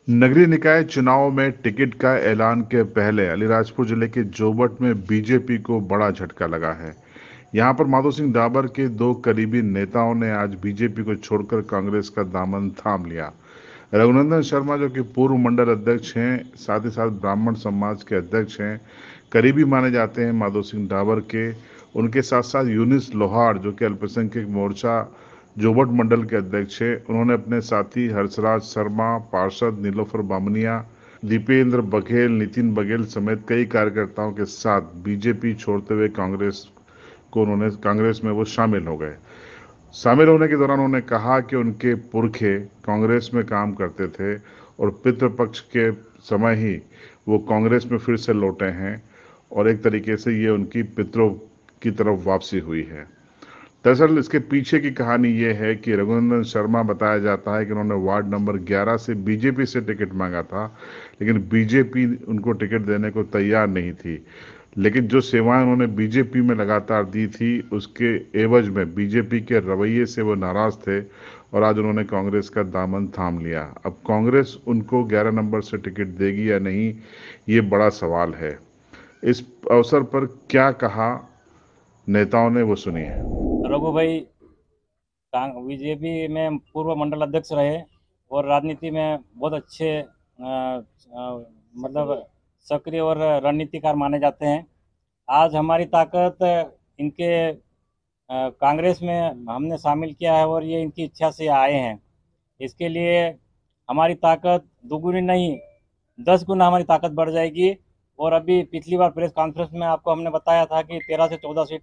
नगरीय निकाय चुनाव में टिकट का ऐलान के पहले अलीराजपुर जिले के जोबट में बीजेपी को बड़ा झटका लगा है। यहां पर माधो सिंह डाबर के दो करीबी नेताओं ने आज बीजेपी को छोड़कर कांग्रेस का दामन थाम लिया। रघुनंदन शर्मा जो कि पूर्व मंडल अध्यक्ष हैं, साथ ही साथ ब्राह्मण समाज के अध्यक्ष हैं, करीबी माने जाते हैं माधो सिंह डाबर के। उनके साथ साथ यूनिस लोहार जो कि अल्पसंख्यक मोर्चा जोबट मंडल के अध्यक्ष हैं, उन्होंने अपने साथी हर्षराज शर्मा, पार्षद नीलोफर बामनिया, दीपेंद्र बघेल, नितिन बघेल समेत कई कार्यकर्ताओं के साथ बीजेपी छोड़ते हुए कांग्रेस में वो शामिल हो गए। शामिल होने के दौरान उन्होंने कहा कि उनके पुरखे कांग्रेस में काम करते थे और पितृपक्ष के समय ही वो कांग्रेस में फिर से लौटे हैं और एक तरीके से ये उनकी पितरों की तरफ वापसी हुई है। दरअसल इसके पीछे की कहानी ये है कि रघुनंदन शर्मा बताया जाता है कि उन्होंने वार्ड नंबर 11 से बीजेपी से टिकट मांगा था, लेकिन बीजेपी उनको टिकट देने को तैयार नहीं थी। लेकिन जो सेवाएं उन्होंने बीजेपी में लगातार दी थी, उसके एवज में बीजेपी के रवैये से वो नाराज थे और आज उन्होंने कांग्रेस का दामन थाम लिया। अब कांग्रेस उनको 11 नंबर से टिकट देगी या नहीं, ये बड़ा सवाल है। इस अवसर पर क्या कहा नेताओं ने, वो सुनिए। रघु भाई बीजेपी में पूर्व मंडल अध्यक्ष रहे और राजनीति में बहुत अच्छे मतलब सक्रिय और रणनीतिकार माने जाते हैं। आज हमारी ताकत इनके कांग्रेस में हमने शामिल किया है और ये इनकी इच्छा से आए हैं। इसके लिए हमारी ताकत दुगुनी नहीं 10 गुना हमारी ताकत बढ़ जाएगी। और अभी पिछली बार प्रेस कॉन्फ्रेंस में आपको हमने बताया था कि 13 से 14 सीट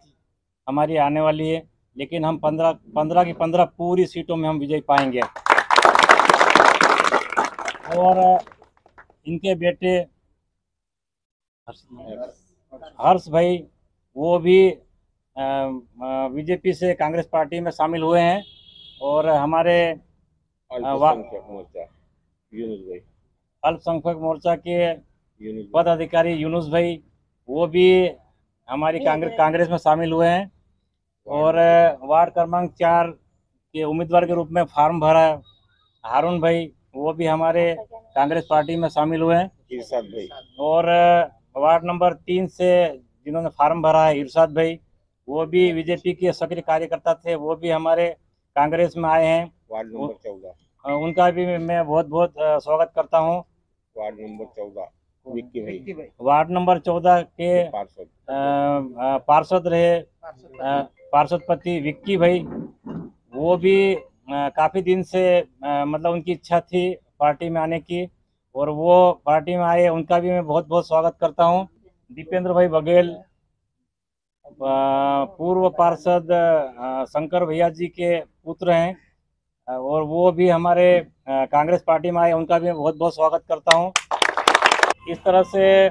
हमारी आने वाली है, लेकिन हम 15 की 15 पूरी सीटों में हम विजय पाएंगे। और इनके बेटे हर्ष भाई वो भी बीजेपी से कांग्रेस पार्टी में शामिल हुए हैं। और हमारे अल्पसंख्यक मोर्चा के पद अधिकारी यूनुस भाई वो भी हमारी कांग्रेस में शामिल हुए हैं। और वार्ड क्रमांक 4 के उम्मीदवार के रूप में फार्म भरा है हारून भाई, वो भी हमारे कांग्रेस पार्टी में शामिल हुए हैं। इरशाद भाई। और वार्ड नंबर 3 से जिन्होंने फार्म भरा है इरशाद भाई, वो भी बीजेपी के सक्रिय कार्यकर्ता थे, वो भी हमारे कांग्रेस में आए हैं। वार्ड नंबर 14 उनका भी मैं बहुत बहुत स्वागत करता हूँ। वार्ड नंबर 14 विक्की भाई, वार्ड नंबर 14 के पार्षद रहे पार्षद पति विक्की भाई, वो भी काफ़ी दिन से मतलब उनकी इच्छा थी पार्टी में आने की और वो पार्टी में आए, उनका भी मैं बहुत बहुत स्वागत करता हूं। दीपेंद्र भाई बघेल पूर्व पार्षद शंकर भैया जी के पुत्र हैं और वो भी हमारे कांग्रेस पार्टी में आए, उनका भी मैं बहुत बहुत स्वागत करता हूं। इस तरह से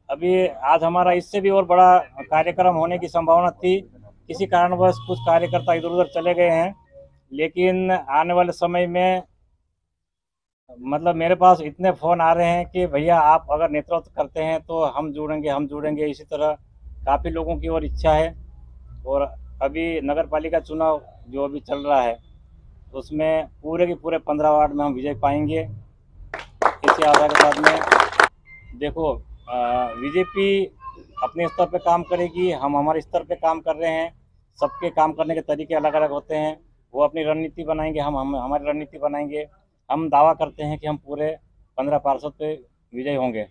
अभी आज हमारा इससे भी और बड़ा कार्यक्रम होने की संभावना थी, किसी कारणवश कुछ कार्यकर्ता इधर उधर चले गए हैं, लेकिन आने वाले समय में मतलब मेरे पास इतने फ़ोन आ रहे हैं कि भैया आप अगर नेतृत्व करते हैं तो हम जुड़ेंगे। इसी तरह काफ़ी लोगों की और इच्छा है। और अभी नगर पालिका चुनाव जो अभी चल रहा है उसमें पूरे के पूरे 15 वार्ड में हम विजय पाएंगे। इसी आशा के साथ में देखो बीजेपी अपने स्तर पे काम करेगी, हम हमारे स्तर पे काम कर रहे हैं। सबके काम करने के तरीके अलग अलग होते हैं, वो अपनी रणनीति बनाएंगे, हम हमारी रणनीति बनाएंगे। हम दावा करते हैं कि हम पूरे 15 पार्षद पे विजय होंगे।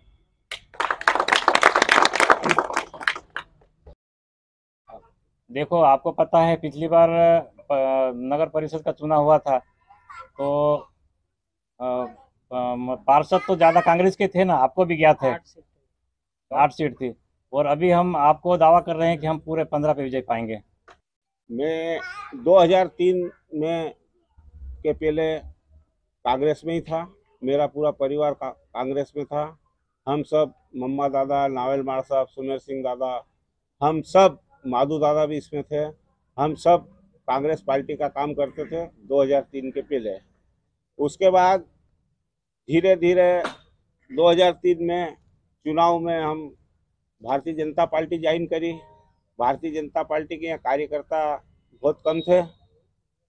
देखो आपको पता है पिछली बार नगर परिषद का चुनाव हुआ था तो पार्षद तो ज़्यादा कांग्रेस के थे ना, आपको भी ज्ञात है। 8 सीट थी और अभी हम आपको दावा कर रहे हैं कि हम पूरे 15 पे विजय पाएंगे। मैं 2003 में के पहले कांग्रेस में ही था, मेरा पूरा परिवार कांग्रेस में था। हम सब मम्मा दादा, नावल मार साहब, सुनेर सिंह दादा, हम सब माधु दादा भी इसमें थे। हम सब कांग्रेस पार्टी का काम करते थे 2003 के पहले। उसके बाद धीरे धीरे 2003 में चुनाव में हम भारतीय जनता पार्टी ज्वाइन करी। भारतीय जनता पार्टी के यहाँ कार्यकर्ता बहुत कम थे।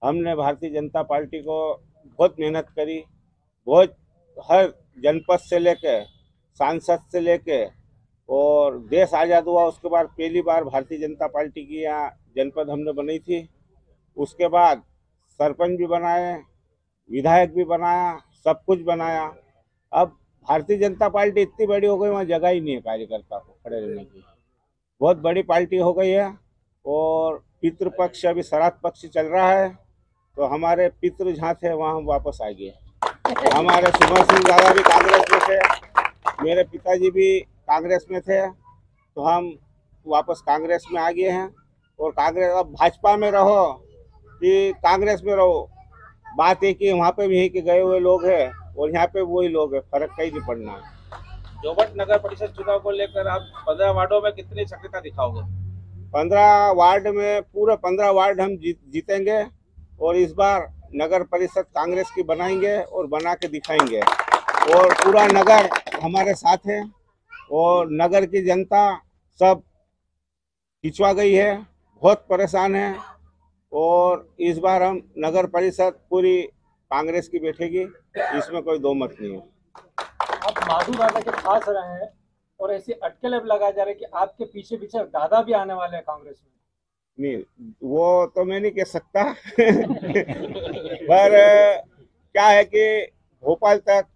हमने भारतीय जनता पार्टी को बहुत मेहनत करी, बहुत हर जनपद से लेके सांसद से लेके और देश आज़ाद हुआ उसके बाद पहली बार भारतीय जनता पार्टी की यहाँ जनपद हमने बनाई थी। उसके बाद सरपंच भी बनाए, विधायक भी बनाया, सब कुछ बनाया। अब भारतीय जनता पार्टी इतनी बड़ी हो गई, वहाँ जगह ही नहीं है कार्यकर्ता को खड़े रहने की। बहुत बड़ी पार्टी हो गई है और पितृपक्ष अभी श्राद्ध पक्ष चल रहा है, तो हमारे पितृ जहाँ थे वहाँ हम वापस आ गए। हमारे सुभाष सिंह दादा भी कांग्रेस में थे, मेरे पिताजी भी कांग्रेस में थे, तो हम वापस कांग्रेस में आ गए हैं। और कांग्रेस, अब भाजपा में रहो कि कांग्रेस में रहो, बात एक ही, वहाँ पे भी है कि गए हुए लोग हैं और यहाँ पे वही लोग हैं, फर्क कहीं नहीं पड़ना है। जोबट नगर परिषद चुनाव को लेकर आप 15 वार्डों में कितनी सक्रियता दिखाओगे? 15 वार्ड में पूरे 15 वार्ड हम जीतेंगे और इस बार नगर परिषद कांग्रेस की बनाएंगे और बना के दिखाएंगे। और पूरा नगर हमारे साथ है और नगर की जनता सब पिछवा गई है, बहुत परेशान है। और इस बार हम नगर परिषद पूरी कांग्रेस की बैठेगी, इसमें कोई दो मत नहीं है। आप माधु दादा के पास रहे हैं और ऐसी अटकलें लगाए जा रहे हैं कि आपके पीछे पीछे दादा भी आने वाले हैं कांग्रेस में। नहीं, वो तो मैं नहीं कह सकता पर क्या है कि भोपाल तक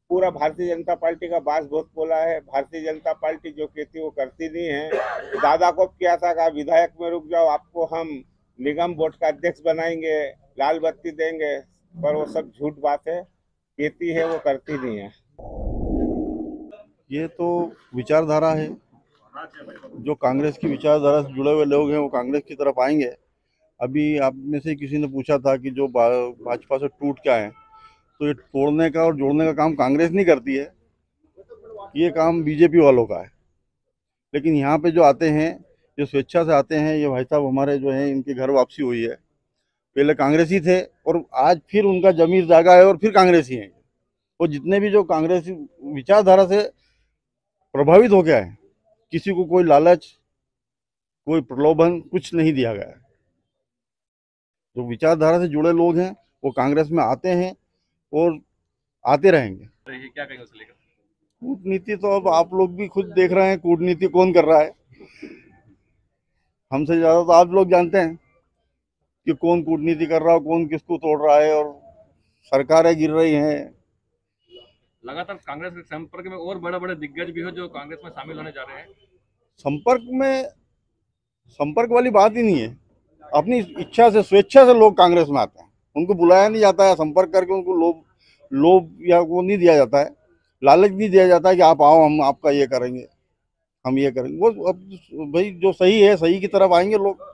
पूरा भारतीय जनता पार्टी का बास बहुत बोला है। भारतीय जनता पार्टी जो कहती वो करती नहीं है। दादा को किया था कि विधायक में रुक जाओ, आपको हम निगम बोर्ड का अध्यक्ष बनाएंगे, लाल बत्ती देंगे, पर वो सब झूठ बात है, कहती है वो करती नहीं है। ये तो विचारधारा है, जो कांग्रेस की विचारधारा से जुड़े हुए लोग हैं वो कांग्रेस की तरफ आएंगे। अभी आप में से किसी ने पूछा था कि जो भाजपा से टूट क्या है, तो ये तोड़ने का और जोड़ने का काम कांग्रेस नहीं करती है, ये काम बीजेपी वालों का है। लेकिन यहाँ पे जो आते हैं, जो स्वेच्छा से आते हैं, ये भाई साहब हमारे जो हैं, इनकी घर वापसी हुई है। पहले कांग्रेसी थे और आज फिर उनका जमीर जागा है और फिर कांग्रेसी हैं। और जितने भी जो कांग्रेसी विचारधारा से प्रभावित हो गया है, किसी को कोई लालच, कोई प्रलोभन कुछ नहीं दिया गया है। जो विचारधारा से जुड़े लोग हैं वो कांग्रेस में आते हैं और आते रहेंगे। क्या कहेंगे उसको लेकर? कूटनीति तो अब आप लोग भी खुद देख रहे हैं, कूटनीति कौन कर रहा है। हमसे ज्यादा तो आप लोग जानते हैं कि कौन कूटनीति कर रहा है, कौन किसको तोड़ रहा है, और सरकारें गिर रही हैं। लगातार कांग्रेस के संपर्क में और बड़े बड़े दिग्गज भी हो जो कांग्रेस में शामिल होने जा रहे हैं। संपर्क वाली बात ही नहीं है। अपनी इच्छा से, स्वेच्छा से लोग कांग्रेस में आते हैं, उनको बुलाया नहीं जाता है, संपर्क करके उनको लोभ या वो नहीं दिया जाता है, लालच नहीं दिया जाता है कि आप आओ, हम आपका ये करेंगे, हम ये करेंगे। वो अब भाई जो सही है, सही की तरफ आएंगे लोग।